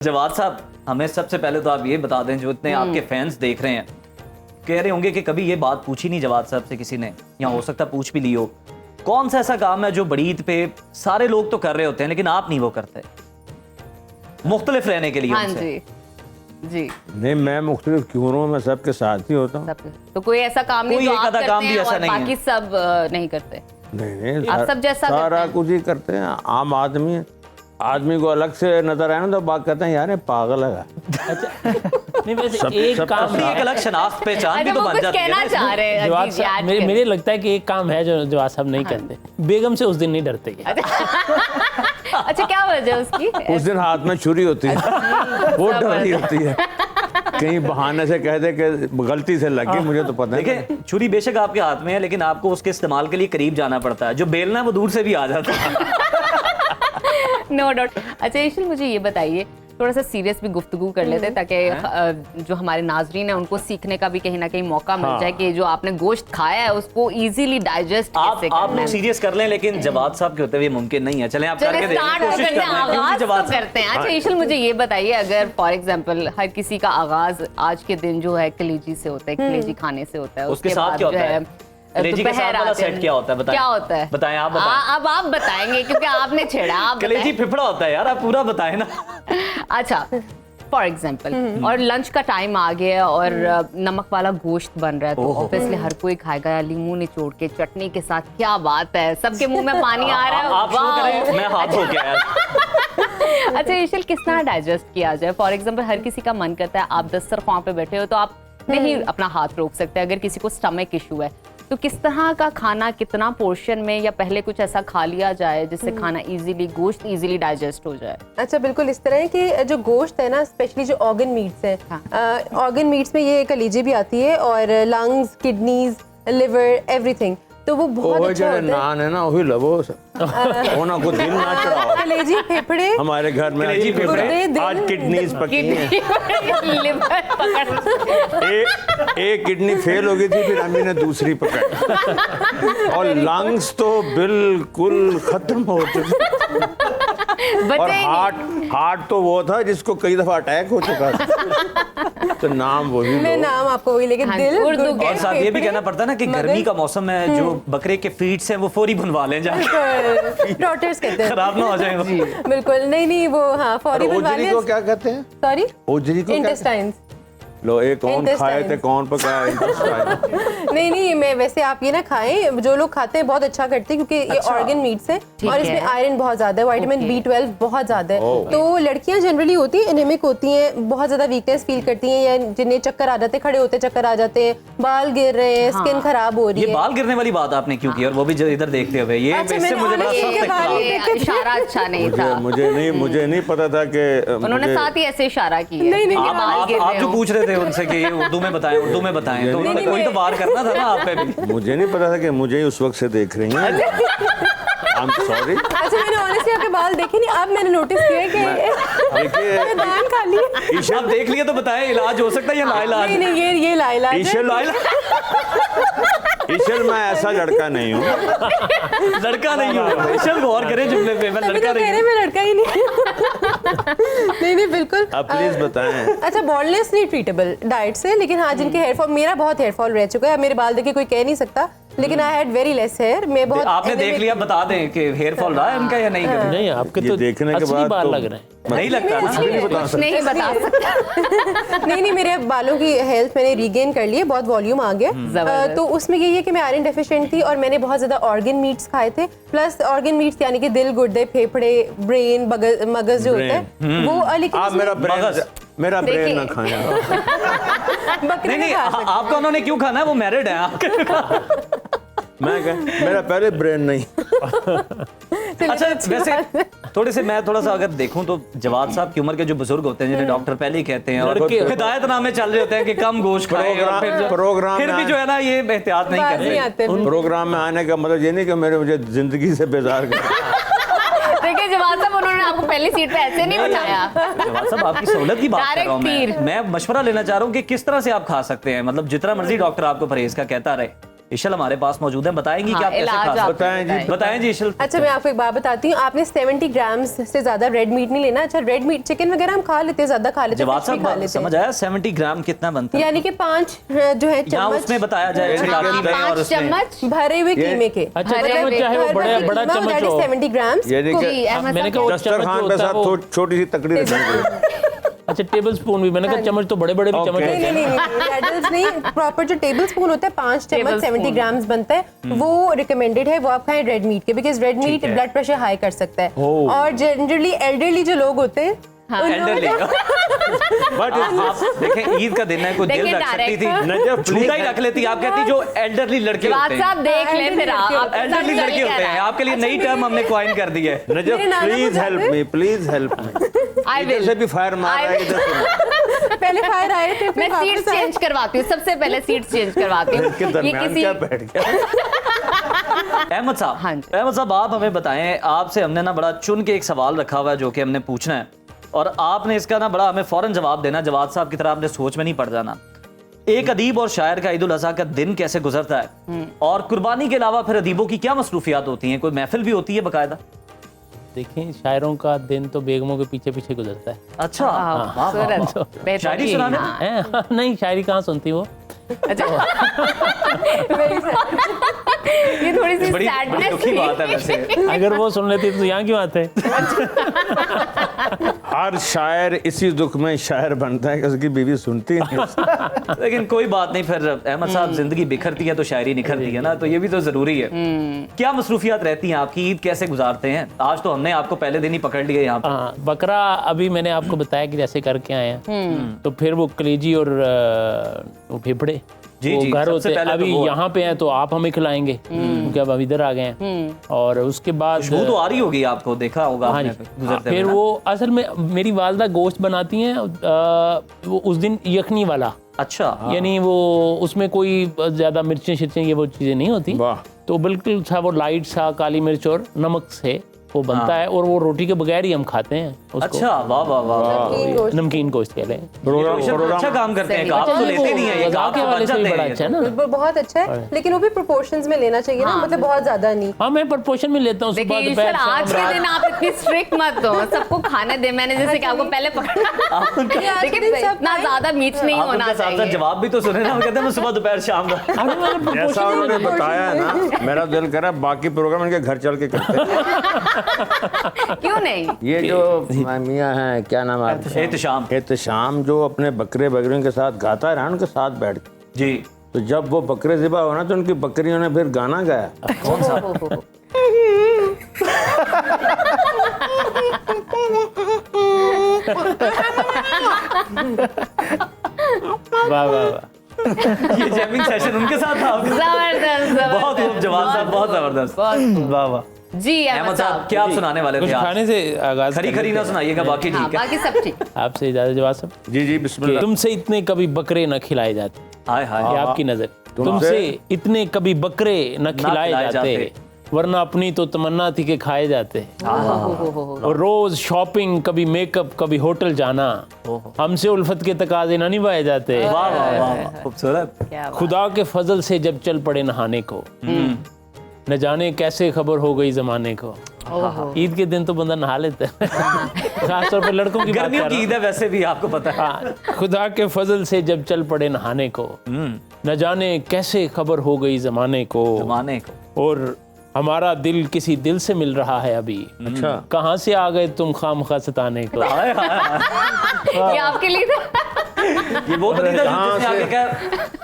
जवाद साहब, हमें सबसे पहले तो आप ये बता दें, जो इतने आपके फैंस देख रहे हैं, कह रहे होंगे कि कभी ये बात पूछी नहीं जवाद साहब से किसी ने, या हो सकता पूछ भी ली हो, कौन सा ऐसा काम है जो बड़ी ईद पे सारे लोग तो कर रहे होते हैं लेकिन आप नहीं वो करते, मुख्तलिफ रहने के लिए? हाँ जी जी। नहीं, मैं मुख्तलिफ क्यों रहूं, मैं सबके साथ ही होता हूँ। तो कोई ऐसा काम नहीं जो आप करते हैं और बाकी सब नहीं करते? नहीं, आप सब जैसा सारा कुछ ही करते हैं। आम आदमी है, आदमी को अलग से नजर आए ना तो बात करते हैं यार ये पागल है। नहीं, वैसे एक काम एक अलग शनाख्त पहचान भी तो बन जाती है ना। चाह रहे हैं जवाद साहब, मुझे लगता है कि एक काम है जो जवाद साहब नहीं करते। बेगम से उस दिन नहीं डरते। अच्छा, क्या वजह उसकी? उस दिन हाथ में छुरी होती है, वो डर रही होती है, कहीं बहाने से कह दे कि गलती से लगी, मुझे तो पता है। देखिए, छुरी बेशक आपके हाथ में है लेकिन आपको उसके इस्तेमाल के लिए करीब जाना पड़ता है, जो बेलना है वो दूर से भी आ जाता है। No doubt. अच्छा ईशल, मुझे ये बताइए, थोड़ा सा सीरियस भी गुफ्तगू कर लेते हैं ताकि जो हमारे नाजरीन है उनको सीखने का भी कहीं ना कहीं मौका मिल जाए कि जो आपने गोश्त खाया है उसको इजीली डाइजेस्ट कैसे करना है। आप लोग सीरियस कर लें लेकिन जवाद साहब के होते हुए मुमकिन नहीं है। चलें आप करके देखिए, कोशिश करते हैं, आगाज जवाद तो करते हैं। अच्छा ईशल, मुझे ये बताइए, अगर फॉर एग्जांपल हर किसी का आगाज आज के दिन जो है कलेजी से होता है, कलेजी खाने से होता है, उसके साथ क्या होता है? कलेजी के साथ वाला सेट क्या होता है? बताएं। क्या होता है? बताएं, आप बताएं। अब आप बताएंगे क्योंकि आपने छेड़ा। आप कलेजी फिफड़ा होता है यार, आप पूरा बताएं ना। अच्छा, फॉर एग्जाम्पल, और लंच का टाइम आ गया और नमक वाला गोश्त बन रहा है, तो ऑब्वियसली हर कोई खाएगा लीमू निचोड़ के चटनी के साथ। क्या बात है, सबके मुंह में पानी आ रहा है। आप शुरू करें, मैं हाथ धो के आया। अच्छा ईशल, किस तरह डाइजेस्ट किया जाए? फॉर एग्जाम्पल हर किसी का मन करता है, आप दस्तरख्वां पे बैठे हो तो आप नहीं अपना हाथ रोक सकते। अगर किसी को स्टमक इशू है तो किस तरह का खाना, कितना पोर्शन में, या पहले कुछ ऐसा खा लिया जाए जिससे खाना इजीली, गोश्त इजीली डाइजेस्ट हो जाए? अच्छा, बिल्कुल इस तरह है कि जो गोश्त है ना, स्पेशली जो ऑर्गन मीट्स है, ऑर्गन मीट्स में ये कलेजी भी आती है और लंग्स, किडनीज, लिवर, एवरीथिंग, तो वो बहुत अच्छा होता है। नान है ना, वही लवो होना को दिल ना चढ़ाओ। कलेजी, फेफड़े हमारे घर में कलेजी, फेफड़े, आज किडनीज पकी हैं। लिवर पकड़, एक किडनी फेल हो गई थी, फिर अम्मी ने दूसरी पकड़ी, और लंग्स तो बिल्कुल खत्म हो चुके। और हार्ट तो वो था जिसको कई दफा अटैक हो चुका था, तो नाम वही। मैं नाम आपको वही, लेकिन दिल उर्दू और साथ ये भी कहना पड़ता है ना कि गर्मी का मौसम है, जो बकरे के फीड्स हैं वो फौरी बनवा लें जाके, डॉक्टर्स कहते हैं, खराब ना हो जाए वो। बिल्कुल। नहीं वो, हाँ, फौरी बनवा लें। को क्या कहते हैं? सॉरी, ओजरी को इंटेस्टाइन्स। लो, एक कौन खाए थे, कौन पकाया? इंटेस्टाइन। नहीं, मैं वैसे आप ये ना खाएं, जो लोग खाते हैं बहुत अच्छा करते हैं क्योंकि ये ऑर्गन मीट्स है और इसमें आयरन बहुत ज्यादा है, विटामिन B12 बहुत ज्यादा है। तो लड़कियां जनरली होती हैं एनीमिक होती हैं, बहुत ज्यादा वीकनेस फील करती हैं, या जिन्हें चक्कर आ जाते हैं, खड़े होते चक्कर आ जाते हैं, बाल गिर रहे हैं, स्किन खराब हो रही है। ये बाल गिरने वाली बात आपने क्यों की, और वो भी इधर देखते हुए? ये अच्छा, इससे मुझे बड़ा सख्त इख्तिलाफ। इशारा अच्छा नहीं था। मुझे नहीं पता था कि उन्होंने साथ ही ऐसे इशारा किया। नहीं, आप जो पूछ रहे थे उनसे कि उर्दू में बताएं, उर्दू में बताएं, तो उन्होंने कोई तो वार करना था ना आप पे भी। मुझे नहीं पता था कि मुझे उस वक्त से देख रही हैं। I'm sorry। अच्छा, मैंने ऑनेस्टली आपके बाल देखे नहीं, अब मैंने नोटिस किया कि देखिए, दान खा लिए। ईशा, आप देख लिया तो बताएं, इलाज हो सकता है या लाइलाज? नहीं, ये लाइलाज है। ईशल, मैं ऐसा लड़का नहीं हूँ। लड़का नहीं हूँ, ईशल गौर करें जुमले पे, मैं लड़का नहीं हूँ। मैं लड़का ही नहीं। नहीं, बिल्कुल। आप प्लीज बताएं। अच्छा, बॉल्डनेस नहीं ट्रीटेबल डाइट से, लेकिन हाँ, जिनके हेयर फॉल, मेरा बहुत हेयर फॉल रह चुका है, मेरे बाल देखे कोई कह नहीं सकता, लेकिन I had very less hair. मैं बहुत, आपने देख लिया, बता दें कि हेयर फॉल रहा है इनका या नहीं? नहीं, आपके तो देखने के असली बाद बाल तो लग रहे हैं। नहीं लगता ना? नहीं बता सकता। नहीं, मेरे बालों की हेल्थ मैंने रीगेन कर ली है, बहुत वॉल्यूम आ गया। तो उसमें यही है कि मैं आयरन डेफिशिएंट थी और मैंने बहुत ज्यादा ऑर्गन मीट्स खाए थे, प्लस ऑर्गन मीट्स यानी कि दिल, गुर्दे, फेफड़े, ब्रेन, मगज जो होता है वो। लेकिन मेरा ब्रेन ना खाएं। नहीं, आपका उन्होंने क्यों खाना है? वो मैरिड है आपके। मेरा पहले ब्रेन नहीं। अच्छा, वैसे मैं थोड़ा सा अगर देखूं तो जवाद साहब की उम्र के जो बुजुर्ग होते हैं, जिन्हें डॉक्टर पहले ही कहते हैं, और हिदायतनामे चल रहे होते हैं कि कम गोश्त खाएं, फिर भी जो है ना ये एहतियात नहीं करते। प्रोग्राम में आने का मतलब ये नहीं कि मुझे जिंदगी से बेजार कर। देखिए जवाद साहब, उन्होंने आपको पहली सीट पे ऐसे नहीं बिठाया। जवाद साहब, आपकी सहूलत की बात कर रहा हूं मैं मशवरा लेना चाह रहा हूं कि किस तरह से आप खा सकते हैं, मतलब जितना मर्जी डॉक्टर आपको परहेज का कहता रहे, इशल हमारे पास मौजूद है, बताएंगी कि आप कैसे इलाज खा आप सकते बताएं जी। बताएं। बताएं जी इशल। अच्छा मैं आपको एक बात बताती हूँ, आपने 70 ग्राम्स से ज्यादा रेड मीट नहीं लेना। अच्छा रेड मीट चिकन वगैरह हम खा लेते हैं, ज्यादा खा लेते हैं, जवाब fish भी खा साहब लेते समझ हैं। आया 70 ग्राम कितना बनता है? यानी कि 5 जो है यहाँ चम्मच उसमें बताया जाए हाँ, छिटाकी में और 5 उसमें चम्मच भरे हुए कीमे के। अच्छा, अरे चम्मच चाहे वो बड़ा चम्मच हो। 70 ग्राम्स। यानी जी, कि अहमद मैंने साहब कहा वो दस्तरखान पे चम्मच साथ होता है छोटी सी तकड़ी रखनी अच्छा टेबल स्पून भी, मैंने कहा चम्मच तो बड़े बड़े भी चम्मच Okay. होते हैं। नहीं रेडल्स नहीं, प्रॉपर जो टेबल स्पून होता है 5 चम्मच Tablespoon। 70 ग्राम्स बनता है, वो रिकमेंडेड है। वो आप खाएं रेड मीट के, बिकॉज रेड मीट है। ब्लड प्रेशर हाई कर सकता है। और जनरली एल्डरली जो लोग होते हैं एल्डरली बट आप देखें ईद का दिन है, कोई दिल देखिए रख सकती थी, direct। नजब झूठा ही रख लेती। आप कहती जो एल्डरली लड़के होते जवाब हैं, साहब देख ले फिर आप एल्डरली लड़के होते हैं, आपके लिए नई टर्म हमने क्वाइन कर दी है। नजब मेरे नाना प्लीज को हेल्प जाते- मी, प्लीज हेल्प मी। आई इधर विल से भी फायर मार रहा है, I इधर से पहले फायर आए थे, मैं फिर वापस सीट्स आए। चेंज करवाती हूँ, सबसे पहले सीट्स चेंज करवाती हूँ। के दरमियान क्या बैठ गया। अहमद साहब, हाँ जी। अहमद साहब आप हमें बताएं, आपसे हमने ना बड़ा चुन के एक सवाल रखा हुआ है जो कि हमने पूछना है, और आपने इसका ना बड़ा हमें फौरन जवाब देना। जवाब साहब की तरह आपने सोच में नहीं पड़ जाना। एक अदीब और शायर का ईद उल अज़हा का दिन कैसे गुजरता है, और कुर्बानी के अलावा फिर अदीबों की क्या मसरूफियात होती हैं? कोई महफिल भी होती है बाकायदा? देखिए शायरों का दिन तो बेगमों के पीछे पीछे गुजरता है। अच्छा, वाह, वाह, वाह। खूबसूरत, बेहतरीन। शायरी सुनाने? हाँ। हैं? नहीं शायरी कहाँ सुनती वो। अच्छा ये थोड़ी सी बड़ी सैडनेस दुखी बात है वैसे। अगर वो सुन लेती तो यहाँ क्यों आते। हर शायर इसी दुख में शायर बनता है कि उसकी बीवी सुनती नहीं। लेकिन कोई बात नहीं, फिर अहमद साहब जिंदगी बिखरती है तो शायरी निखरती है ना, तो ये भी तो जरूरी है। क्या मसरूफियात रहती हैं आपकी? ईद कैसे गुजारते हैं? आज तो हमने आपको पहले दिन ही पकड़ लिया यहाँ पर। हाँ बकरा अभी मैंने आपको बताया कि जैसे करके आए हैं, तो फिर वो कलेजी और वो फेफड़े जी, वो जी, घर सबसे होते पहले तो अभी वो है। यहाँ पे हैं तो आप हमें खिलाएंगे क्योंकि अब इधर आ गए हैं। और उसके बाद खुशबू तो आ रही होगी, आपको देखा होगा हाँ आपने जी, गुजरते फिर हुए ना? वो असल में मेरी वालदा गोश्त बनाती हैं वो उस दिन यखनी वाला, अच्छा, यानी वो उसमें कोई ज्यादा मिर्चें शिर्चें ये वो चीजें नहीं होती, वाह। तो बिल्कुल सा वो लाइट सा काली मिर्च और नमक से वो बनता है, और वो रोटी के बगैर ही हम खाते हैं उसको। अच्छा, वाह वाह वाह वाह। नमकीन गोश्त। नमकीन गोश्त कह लें। ये अच्छा काम करते हैं, आप तो लेते नहीं है, ये वज़ा आप के तो हवाले बच से भी जाते बड़ा हैं। अच्छा है ना। वो बहुत अच्छा है, लेकिन वो भी प्रोपोर्शंस में लेना चाहिए ना, मतलब बहुत ज्यादा नहीं। हाँ मैं प्रपोर्शन में लेता हूँ, सुबह देखिए दोपहर ईश्वर, आज शाम के रात। दिन आप इतनी स्ट्रिक्ट मत हो, सबको खाने दे। मैंने जैसे कि आपको पहले पकड़ा, आज के लेकिन दिन सब इतना ज्यादा मीठ नहीं आप होना उनके साथ साथ चाहिए। जवाब भी तो सुने ना, वो कहते हैं मैं सुबह दोपहर शाम रात। अरे मैंने जैसा proportion में उन्होंने लेता हूँ। बताया है ना, मेरा दिल कर रहा है बाकी प्रोग्राम इनके घर चल के करते हैं। क्यों नहीं? ये जो मियाँ हैं, क्या नाम है आपका? एहतशाम। एहतशाम, जो अपने बकरे बकरियों के साथ गाता रहा उनके साथ बैठ के, जी, तो जब वो बकरे ज़िबा हो ना तो उनकी बकरियों ने फिर गाना गाया। कौन सा? वाह वाह वाह। ये जैमिंग सेशन उनके साथ था आपका? जबरदस्त, बहुत खूब जवाब साहब, बहुत जबरदस्त। वाह वाह। जी अहमद साहब क्या आप सुनाने वाले कुछ थे आज? खाने से आगाज खरी खरी ना सुनाइएगा, बाकी हाँ, ठीक है। बाकी सब ठीक। आपसे इजाजत जवाब साहब। जी जी बिस्मिल्लाह। तुमसे इतने कभी बकरे न खिलाए जाते, हाय हाय। ये आपकी नजर। तुमसे इतने कभी बकरे न खिलाए जाते, वरना अपनी तो तमन्ना थी कि खाए जाते। और रोज शॉपिंग, कभी मेकअप, कभी होटल जाना, हमसे उल्फत के तकाजे न निभाए जाते। वाह वाह वाह, खूबसूरत। क्या बात। खुदा के फजल से जब चल पड़े नहाने को, न जाने कैसे खबर हो गई जमाने को। ईद के दिन तो बंदा नहा लेता है, खासतौर पर लड़कों की बात गर्मियों कर की रहा ईद है वैसे भी, आपको पता है। हाँ, खुदा के फजल से जब चल पड़े नहाने को, न जाने कैसे खबर हो गई जमाने को। जमाने को। और हमारा दिल किसी दिल से मिल रहा है अभी, अच्छा, कहाँ से आ गए तुम खामखा सताने को। हाय हाय हाय। ये आपके लिए था। ये वो तो नहीं था कहाँ जिसने आगे से? कहा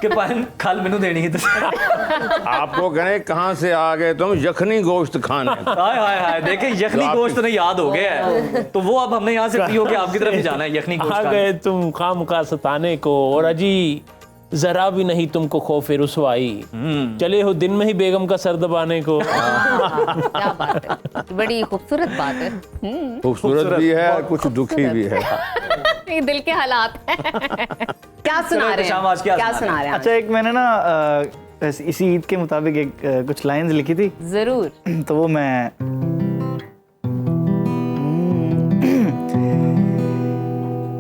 कि पान खाल मेनू देनी है तो। आपको कहें कहाँ से आ गए तुम यखनी गोश्त खाने। हाय हाय हाय, देखे यखनी आपकी- गोश्त तो याद हो गया है, तो वो अब हमने यहाँ से फ्री होके आपकी तरफ ही जाना है यखनी गोश्त आ खाने। गए तुम खामखा सताने को, और अजी जरा भी नहीं तुमको खौफे रुसवाई, चले हो दिन में ही बेगम का सर दबाने को। क्या बात है, बड़ी खूबसूरत बात है। खूबसूरत भी है और कुछ दुखी भी है। ये दिल के हालात हैं। क्या सुना रहे शाम आज क्या हैं? क्या सुना सुना रहे हैं? अच्छा, एक मैंने ना इसी ईद के मुताबिक एक कुछ लाइंस लिखी थी, जरूर। तो वो मैं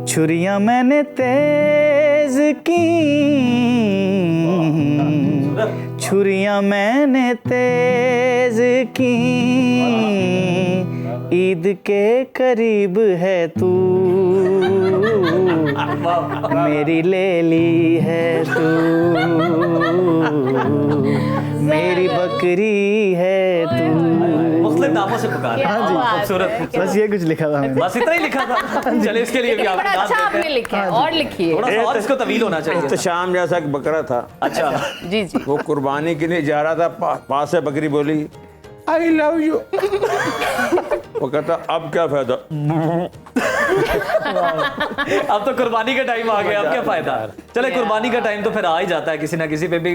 छुरियां मैंने तेज की, छुरियां मैंने तेज की, ईद के करीब है तू, मेरी ले ली है तू, मेरी बकरी है तू। मुस्लिम नामों से पुकार क्या बात है, खूबसूरत। बस ये कुछ लिखा था मैंने। बस इतना ही लिखा था। चले इसके लिए भी लेकिन आप बड़ा नाम अच्छा देते आपने हैं। लिखा है, और लिखिए। थोड़ा सा और इसको तवील होना चाहिए था। एहतशाम जैसा एक बकरा था, अच्छा जी जी। वो कुर्बानी के लिए जा रहा था, पास से बकरी बोली आई लव यू। वो कहता अब क्या फायदा, अब तो कुर्बानी का टाइम आ गया, अब क्या फायदा। चले कुर्बानी का टाइम तो फिर आ ही जाता है किसी ना किसी पे भी।